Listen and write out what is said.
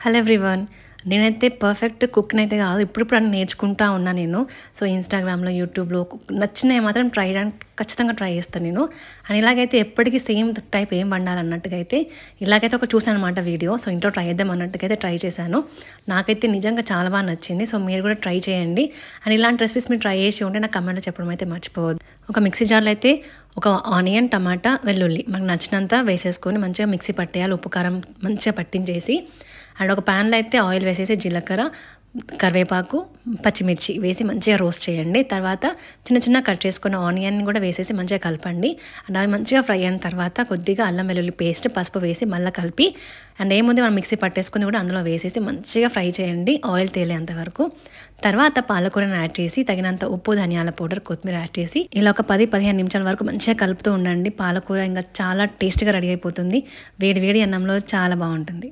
Hello everyone. నేనైతే perfect కుక్‌ని అయితే కాదు. ఇప్పుడిప్పుడు అన్నీ నేర్చుకుంటా ఉన్నా నేను. సో, ఇన్‌స్టాగ్రామ్‌లో, యూట్యూబ్‌లో నచ్చినవి మాత్రం ఖచ్చితంగా ట్రై చేస్తాను నేను. అండ్ ఇలాగైతే ఎప్పటికీ సేమ్ టైప్ ఏం వండాలన్నట్టుగా అయితే ఇలాగైతే చూసాననమాట వీడియో. సో, ఇంట్లో ట్రై చేద్దాం అన్నట్టుగా అయితే ట్రై చేశాను. నాకైతే నిజంగా చాలా బాగా నచ్చింది. సో, మీరు కూడా ట్రై చేయండి. అండ్ ఇలాంటి రెసిపీస్ మీరు ట్రై చేసి ఉంటే నాకు కమెంట్‌లో చెప్పడం అయితే మర్చిపోవద్దు. ఒక మిక్సీ జార్‌లో అయితే ఒక ఆనియన్, టమాటా, వెల్లుల్లి మనకు నచ్చినంత వేసేసుకొని మంచిగా మిక్సీ పట్టేయాలి. ఉప్పు, కారం మంచిగా పట్టించేసి అండ్ ఒక ప్యాన్లో అయితే ఆయిల్ వేసేసి జీలకర్ర, కరివేపాకు, పచ్చిమిర్చి వేసి మంచిగా రోస్ట్ చేయండి. తర్వాత చిన్న కట్ చేసుకున్న ఆనియన్ కూడా వేసేసి మంచిగా కలపండి. అండ్ అవి మంచిగా ఫ్రై అయిన తర్వాత కొద్దిగా అల్లం వెల్లుల్లి పేస్ట్, పసుపు వేసి మళ్ళీ కలిపి అండ్ ఏముంది మనం మిక్సీ పట్టేసుకుని కూడా అందులో వేసేసి మంచిగా ఫ్రై చేయండి ఆయిల్ తేలేంత వరకు. తర్వాత పాలకూరను యాడ్ చేసి తగినంత ఉప్పు, ధనియాల పౌడర్, కొత్తిమీర యాడ్ చేసి ఇలా ఒక 10-15 నిమిషాల వరకు మంచిగా కలుపుతూ ఉండండి. పాలకూర ఇంకా చాలా టేస్ట్గా రెడీ అయిపోతుంది. వేడి వేడి అన్నంలో చాలా బాగుంటుంది.